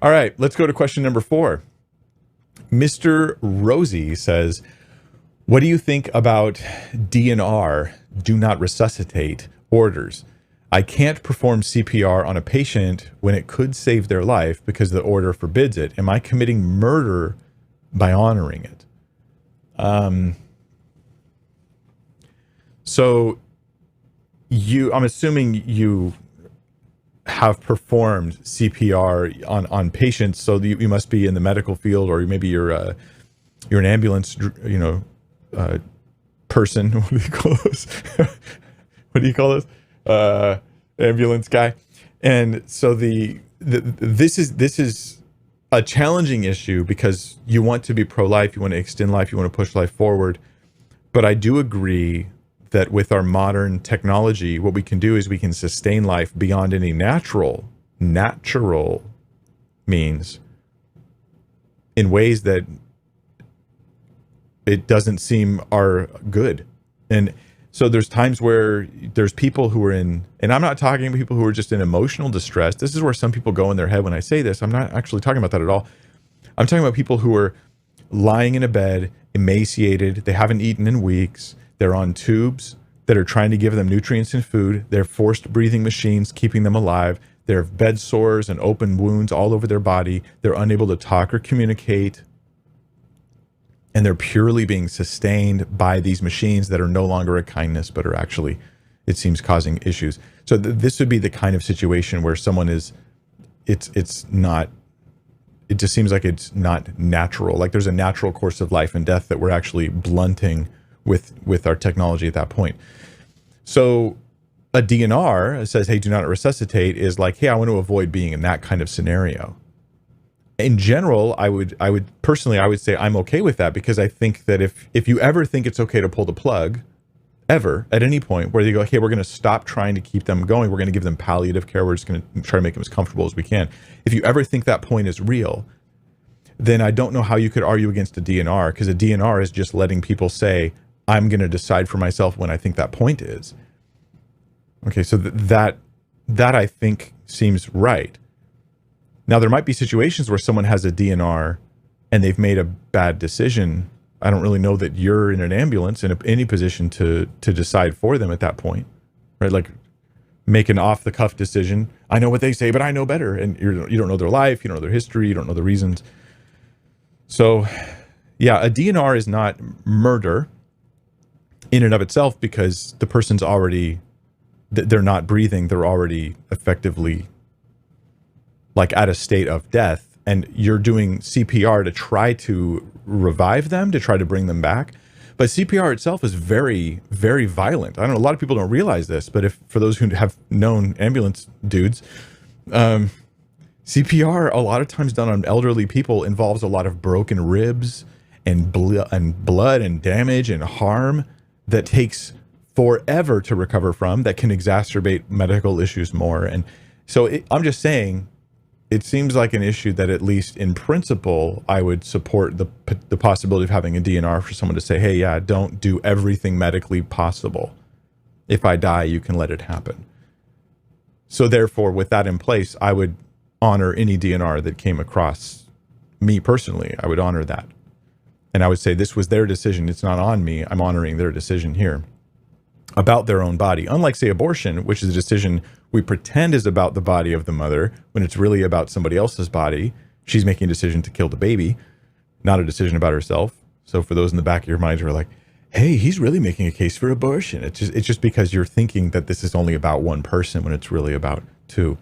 All right, let's go to question number 4. Mr. Rosie says, what do you think about DNR, do not resuscitate, orders? I can't perform CPR on a patient when it could save their life because the order forbids it. Am I committing murder by honoring it? So I'm assuming you have performed CPR on patients, so you must be in the medical field, or maybe you're an ambulance, person. What do you call this? What do you call this? Ambulance guy. And so this is a challenging issue because you want to be pro-life, you want to extend life, you want to push life forward. But I do agree that with our modern technology, what we can do is we can sustain life beyond any natural means in ways that it doesn't seem are good. And so there's times where there's people who are in, and I'm not talking about people who are just in emotional distress. This is where some people go in their head when I say this. I'm not actually talking about that at all. I'm talking about people who are lying in a bed, emaciated. They haven't eaten in weeks. They're on tubes that are trying to give them nutrients and food. They're forced breathing machines keeping them alive. They have bed sores and open wounds all over their body. They're unable to talk or communicate. And they're purely being sustained by these machines that are no longer a kindness, but are actually, it seems, causing issues. So this would be the kind of situation where someone is, it's not, it just seems like it's not natural. Like there's a natural course of life and death that we're actually blunting with our technology at that point. So a DNR says, hey, do not resuscitate, is like, hey, I want to avoid being in that kind of scenario. In general, I would personally say I'm okay with that, because I think that if you ever think it's okay to pull the plug, ever, at any point where you go, hey, we're going to stop trying to keep them going, we're going to give them palliative care, we're just going to try to make them as comfortable as we can. If you ever think that point is real, then I don't know how you could argue against a DNR, because a DNR is just letting people say, I'm going to decide for myself when I think that point is. Okay, so that I think seems right. Now, there might be situations where someone has a DNR and they've made a bad decision. I don't really know that you're in an ambulance in any position to decide for them at that point, right? Like make an off-the-cuff decision. I know what they say, but I know better. And you don't know their life, you don't know their history, you don't know the reasons. So yeah, a DNR is not murder in and of itself, because the person's already, they're not breathing, they're already effectively like at a state of death, and you're doing CPR to try to revive them, to try to bring them back. But CPR itself is very, very violent. I don't know, a lot of people don't realize this, but for those who have known ambulance dudes, CPR a lot of times done on elderly people involves a lot of broken ribs and blood and damage and harm that takes forever to recover from, that can exacerbate medical issues more. And so I'm just saying, it seems like an issue that, at least in principle, I would support the possibility of having a DNR for someone to say, hey, yeah, don't do everything medically possible. If I die, you can let it happen. So therefore, with that in place, I would honor any DNR that came across me personally. I would honor that. And I would say, this was their decision. It's not on me. I'm honoring their decision here about their own body. Unlike, say, abortion, which is a decision we pretend is about the body of the mother, when it's really about somebody else's body. She's making a decision to kill the baby, not a decision about herself. So for those in the back of your minds who are like, hey, he's really making a case for abortion, it's just because you're thinking that this is only about one person when it's really about two.